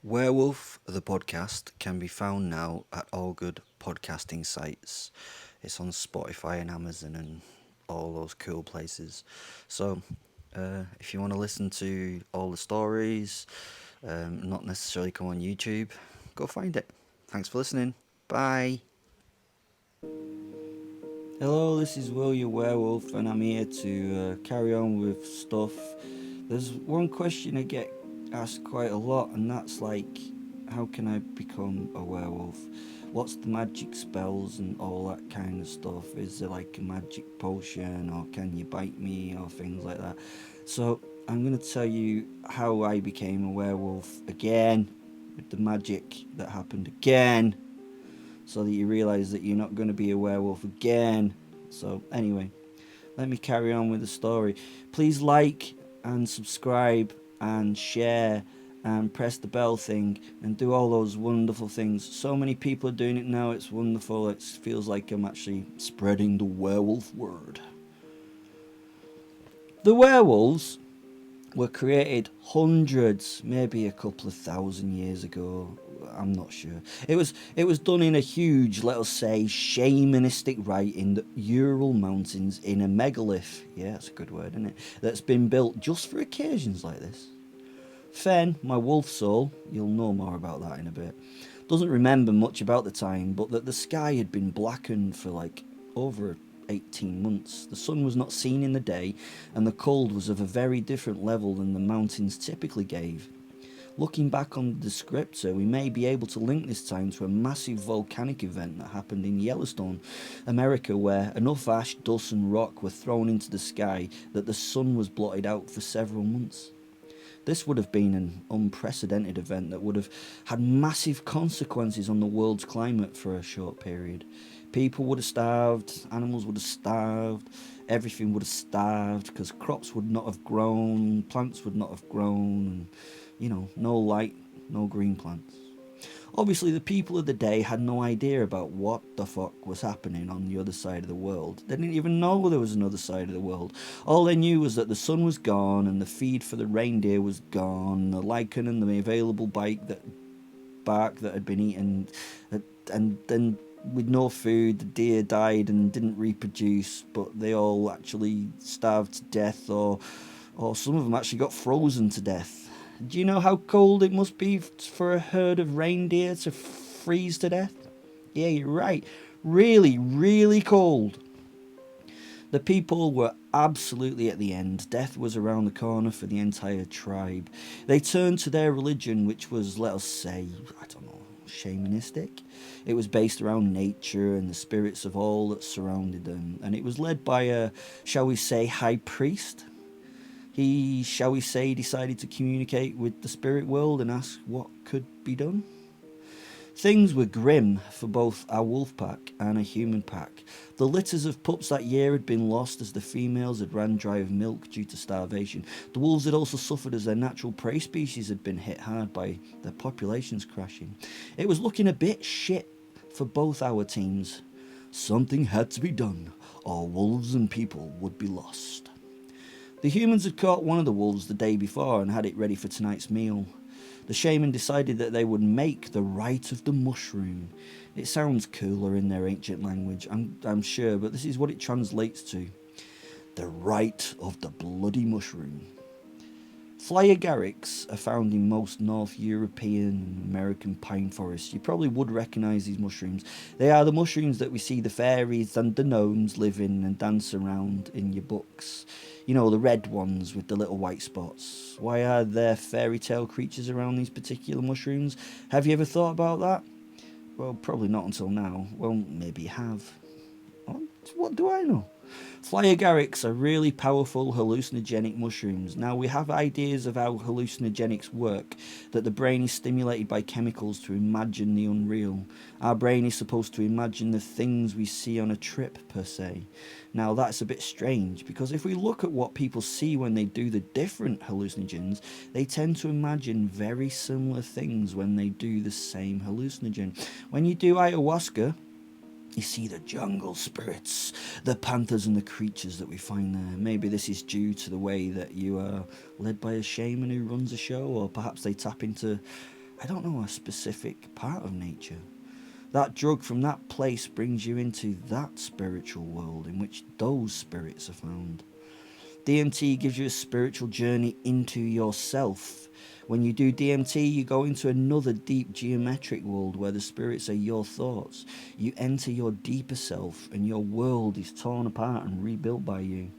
Werewolf the Podcast can be found now at all good podcasting sites. It's on Spotify and Amazon and all those cool places. So, if you want to listen to all the stories, not necessarily go on YouTube, go find it. Thanks for listening. Bye. Hello, this is Will, your werewolf, and I'm here to carry on with stuff. There's one question I get asked quite a lot, and that's like, how can I become a werewolf? What's the magic spells and all that kind of stuff? Is there like a magic potion, or can you bite me, or things like that? So, I'm going to tell you how I became a werewolf again, with the magic that happened again, so that you realise that you're not going to be a werewolf again. So anyway, let me carry on with the story. Please like and subscribe and share and press the bell thing and do all those wonderful things. So many people are doing it now, it's wonderful. It feels like I'm actually spreading the werewolf word. The werewolves were created hundreds, maybe a couple of thousand years ago. I'm not sure. It was done in a huge, let us say, shamanistic rite in the Ural Mountains in a megalith. Yeah, that's a good word, isn't it? That's been built just for occasions like this. Fen, my wolf soul, you'll know more about that in a bit, doesn't remember much about the time, but that the sky had been blackened for like over 18 months. The sun was not seen in the day, and the cold was of a very different level than the mountains typically gave. Looking back on the descriptor, we may be able to link this time to a massive volcanic event that happened in Yellowstone, America, where enough ash, dust and rock were thrown into the sky that the sun was blotted out for several months. This would have been an unprecedented event that would have had massive consequences on the world's climate for a short period. People would have starved, animals would have starved, everything would have starved because crops would not have grown, plants would not have grown, and, no light, no green plants. Obviously, the people of the day had no idea about what the fuck was happening on the other side of the world. They didn't even know there was another side of the world. All they knew was that the sun was gone and the feed for the reindeer was gone, the lichen and the available bark that had been eaten, and then with no food, the deer died and didn't reproduce, but they all actually starved to death, or some of them actually got frozen to death. Do you know how cold it must be for a herd of reindeer to freeze to death? Yeah, you're right. Really, really cold. The people were absolutely at the end. Death was around the corner for the entire tribe. They turned to their religion, which was, let us say, I don't know, shamanistic. It was based around nature and the spirits of all that surrounded them, and it was led by a, shall we say, high priest. He, shall we say, decided to communicate with the spirit world and ask what could be done. Things were grim for both our wolf pack and a human pack. The litters of pups that year had been lost as the females had ran dry of milk due to starvation. The wolves had also suffered as their natural prey species had been hit hard by their populations crashing. It was looking a bit shit for both our teams. Something had to be done, or wolves and people would be lost. The humans had caught one of the wolves the day before and had it ready for tonight's meal. The shaman decided that they would make the rite of the mushroom. It sounds cooler in their ancient language, I'm sure, but this is what it translates to. The rite of the bloody mushroom. Fly agarics are found in most North European and American pine forests. You probably would recognise these mushrooms. They are the mushrooms that we see the fairies and the gnomes live in and dance around in your books. You know, the red ones with the little white spots. Why are there fairy tale creatures around these particular mushrooms? Have you ever thought about that? Well, probably not until now. Well, maybe you have. What do I know? Fly agarics are really powerful hallucinogenic mushrooms. Now, we have ideas of how hallucinogenics work, that the brain is stimulated by chemicals to imagine the unreal. Our brain is supposed to imagine the things we see on a trip, per se. Now, that's a bit strange, because if we look at what people see when they do the different hallucinogens, they tend to imagine very similar things when they do the same hallucinogen. When you do ayahuasca, you see the jungle spirits, the panthers and the creatures that we find there. Maybe this is due to the way that you are led by a shaman who runs a show, or perhaps they tap into I don't know, a specific part of nature. That drug from that place brings you into that spiritual world in which those spirits are found. DMT gives you a spiritual journey into yourself. When you do DMT, you go into another deep geometric world where the spirits are your thoughts. You enter your deeper self and your world is torn apart and rebuilt by you.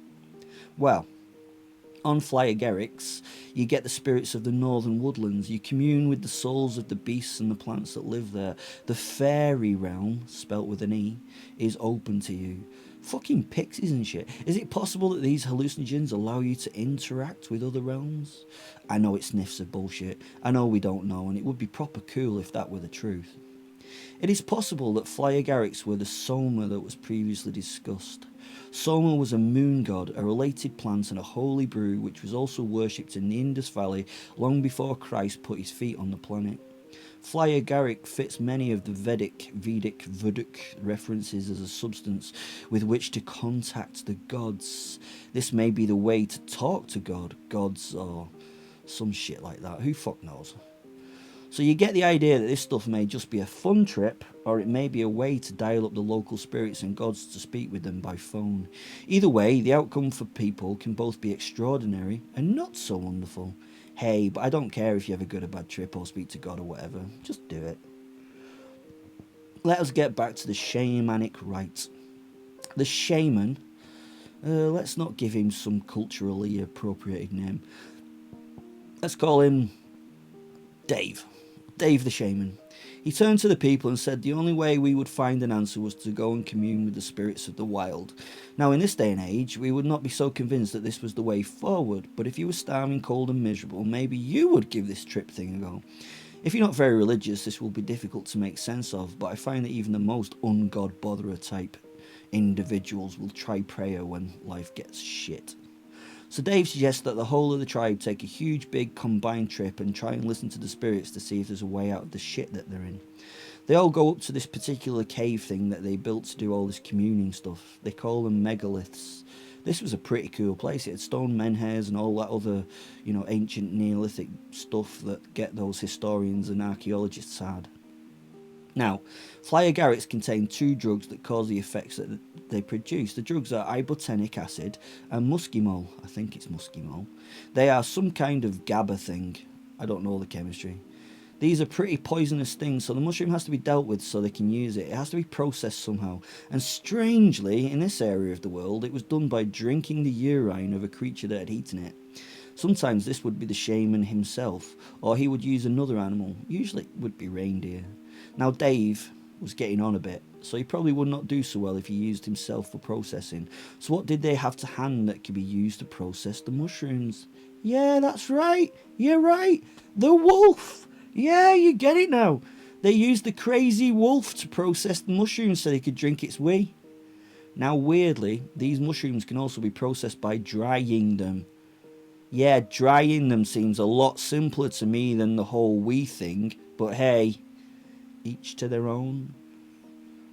Well, on Flyer Garrix, you get the spirits of the northern woodlands. You commune with the souls of the beasts and the plants that live there. The fairy realm, spelt with an E, is open to you. Fucking pixies and shit. Is it possible that these hallucinogens allow you to interact with other realms? I know it sniffs of bullshit. I know we don't know, and it would be proper cool if that were the truth. It is possible that Flyer Garrix were the Soma that was previously discussed. Soma was a moon god, a related plant and a holy brew which was also worshipped in the Indus Valley long before Christ put his feet on the planet. Flyer Garrick fits many of the Vedic references as a substance with which to contact the gods. This may be the way to talk to gods or some shit like that. Who fuck knows? So you get the idea that this stuff may just be a fun trip, or it may be a way to dial up the local spirits and gods to speak with them by phone. Either way, the outcome for people can both be extraordinary and not so wonderful. Hey, but I don't care if you have a good or bad trip or speak to God or whatever. Just do it. Let us get back to the shamanic rite. The shaman, let's not give him some culturally appropriated name. Let's call him Dave. Dave the shaman. He turned to the people and said the only way we would find an answer was to go and commune with the spirits of the wild. Now in this day and age, we would not be so convinced that this was the way forward, but if you were starving, cold and miserable, maybe you would give this trip thing a go. If you're not very religious, this will be difficult to make sense of, but I find that even the most un-God botherer type individuals will try prayer when life gets shit. So Dave suggests that the whole of the tribe take a huge big combined trip and try and listen to the spirits to see if there's a way out of the shit that they're in. They all go up to this particular cave thing that they built to do all this communing stuff. They call them megaliths. This was a pretty cool place. It had stone menhirs and all that other, ancient Neolithic stuff that get those historians and archaeologists sad. Now, Flyer Garrix contain two drugs that cause the effects that they produce. The drugs are ibotenic acid and muskimol. I think it's muskimol. They are some kind of GABA thing. I don't know the chemistry. These are pretty poisonous things, so the mushroom has to be dealt with so they can use it. It has to be processed somehow. And strangely, in this area of the world, it was done by drinking the urine of a creature that had eaten it. Sometimes this would be the shaman himself, or he would use another animal. Usually it would be reindeer. Now Dave was getting on a bit, so he probably would not do so well if he used himself for processing. So what did they have to hand that could be used to process the mushrooms? Yeah, that's right. You're right. The wolf. Yeah, you get it now. They used the crazy wolf to process the mushrooms so they could drink its wee. Now weirdly, these mushrooms can also be processed by drying them. Yeah, drying them seems a lot simpler to me than the whole wee thing, but hey, each to their own.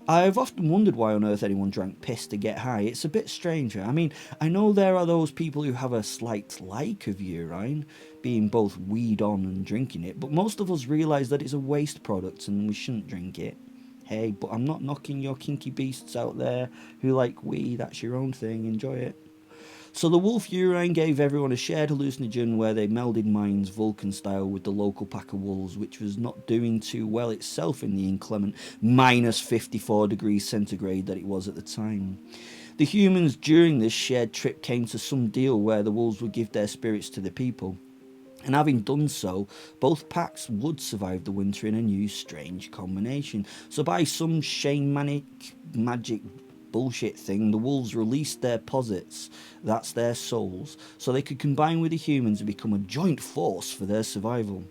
I've often wondered why on earth anyone drank piss to get high. It's a bit strange. I mean, I know there are those people who have a slight like of urine, being both weed on and drinking it, but most of us realise that it's a waste product and we shouldn't drink it. Hey, but I'm not knocking your kinky beasts out there who like weed. That's your own thing. Enjoy it. So the wolf urine gave everyone a shared hallucinogen where they melded minds Vulcan style with the local pack of wolves, which was not doing too well itself in the inclement minus 54 degrees centigrade that it was at the time. The humans during this shared trip came to some deal where the wolves would give their spirits to the people. And having done so, both packs would survive the winter in a new strange combination. So by some shamanic magic bullshit thing, the wolves released their posits, that's their souls, so they could combine with the humans and become a joint force for their survival.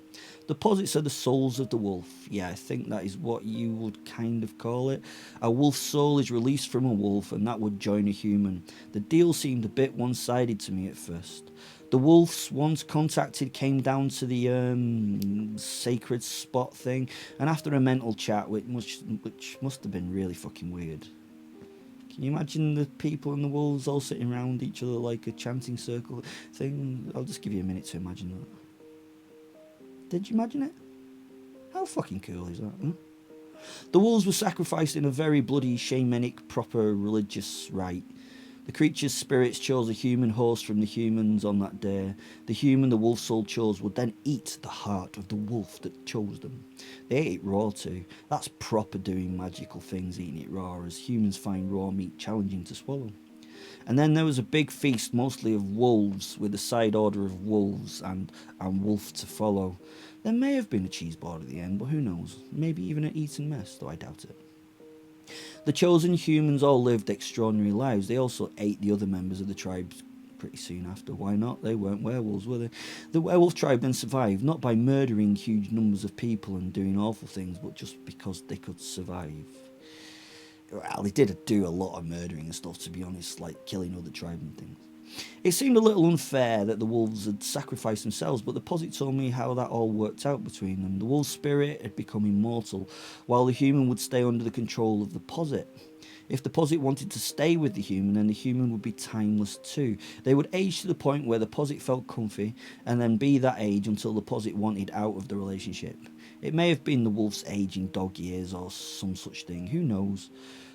The posits are the souls of the wolf. Yeah, I think that is what you would kind of call it. A wolf's soul is released from a wolf and that would join a human. The deal seemed a bit one-sided to me at first. The wolves, once contacted, came down to the sacred spot thing, and after a mental chat, which must have been really fucking weird. Can you imagine the people and the wolves all sitting around each other like a chanting circle thing? I'll just give you a minute to imagine that. Did you imagine it? How fucking cool is that? Huh? The wolves were sacrificed in a very bloody, shamanic, proper religious rite. The creature's spirits chose a human host from the humans on that day. The human the wolf soul chose would then eat the heart of the wolf that chose them. They ate it raw too. That's proper doing magical things, eating it raw, as humans find raw meat challenging to swallow. And then there was a big feast, mostly of wolves, with a side order of wolves and wolf to follow. There may have been a cheese board at the end, but who knows? Maybe even an eaten mess, though I doubt it. The chosen humans all lived extraordinary lives. They also ate the other members of the tribes pretty soon after. Why not? They weren't werewolves, were they? The werewolf tribe then survived, not by murdering huge numbers of people and doing awful things, but just because they could survive. Well, they did do a lot of murdering and stuff, to be honest, like killing other tribes and things. It seemed a little unfair that the wolves had sacrificed themselves, but the posit told me how that all worked out between them. The wolf spirit had become immortal, while the human would stay under the control of the posit. If the posit wanted to stay with the human, then the human would be timeless too. They would age to the point where the posit felt comfy, and then be that age until the posit wanted out of the relationship. It may have been the wolf's aging dog years or some such thing, who knows.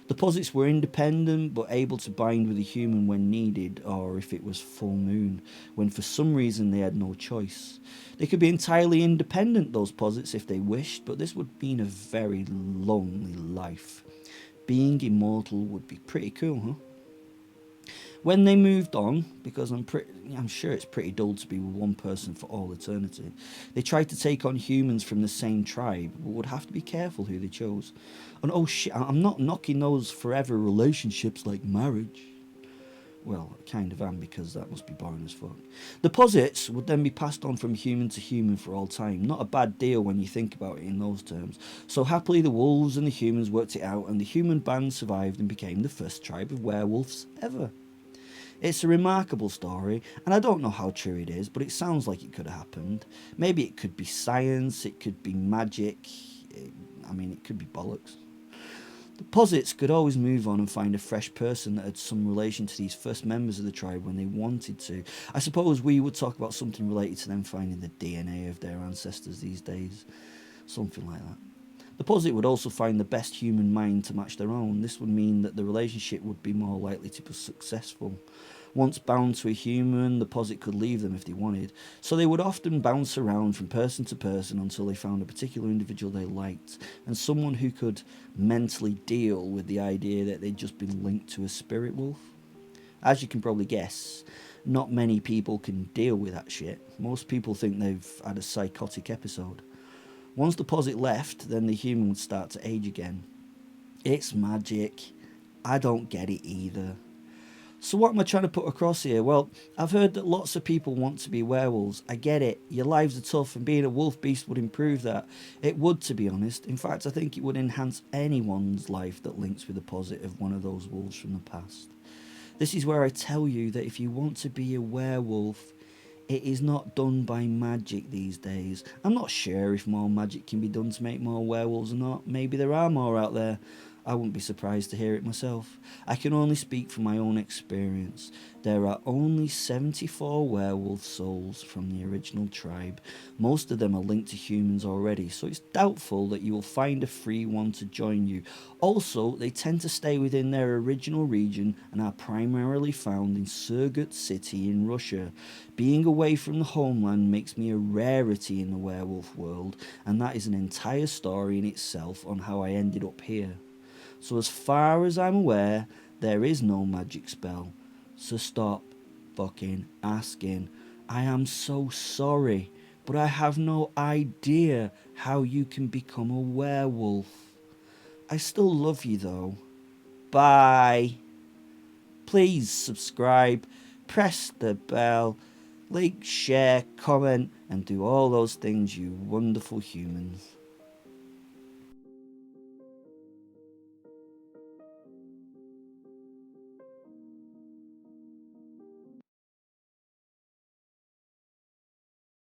The posits were independent but able to bind with a human when needed, or if it was full moon, when for some reason they had no choice. They could be entirely independent, those posits, if they wished, but this would mean a very lonely life. Being immortal would be pretty cool, huh? When they moved on, because I'm sure it's pretty dull to be with one person for all eternity, they tried to take on humans from the same tribe, but would have to be careful who they chose. And oh shit, I'm not knocking those forever relationships like marriage. Well, I kind of am, because that must be boring as fuck. The posits would then be passed on from human to human for all time. Not a bad deal when you think about it in those terms. So happily the wolves and the humans worked it out, and the human band survived and became the first tribe of werewolves ever. It's a remarkable story, and I don't know how true it is, but it sounds like it could have happened. Maybe it could be science, it could be magic, it could be bollocks. The posits could always move on and find a fresh person that had some relation to these first members of the tribe when they wanted to. I suppose we would talk about something related to them finding the DNA of their ancestors these days. Something like that. The posit would also find the best human mind to match their own. This would mean that the relationship would be more likely to be successful. Once bound to a human, the posit could leave them if they wanted, so they would often bounce around from person to person until they found a particular individual they liked, and someone who could mentally deal with the idea that they'd just been linked to a spirit wolf. As you can probably guess, not many people can deal with that shit. Most people think they've had a psychotic episode. Once the posit left, then the human would start to age again. It's magic. I don't get it either. So what am I trying to put across here? Well, I've heard that lots of people want to be werewolves. I get it. Your lives are tough, and being a wolf beast would improve that. It would, to be honest. In fact, I think it would enhance anyone's life that links with the posit of one of those wolves from the past. This is where I tell you that if you want to be a werewolf, it is not done by magic these days. I'm not sure if more magic can be done to make more werewolves or not. Maybe there are more out there. I wouldn't be surprised to hear it myself. I can only speak from my own experience. There are only 74 werewolf souls from the original tribe. Most of them are linked to humans already, so it's doubtful that you will find a free one to join you. Also, they tend to stay within their original region and are primarily found in Surgut City in Russia. Being away from the homeland makes me a rarity in the werewolf world, and that is an entire story in itself on how I ended up here. So as far as I'm aware, there is no magic spell. So stop fucking asking. I am so sorry, but I have no idea how you can become a werewolf. I still love you though. Bye. Please subscribe, press the bell, like, share, comment, and do all those things, you wonderful humans.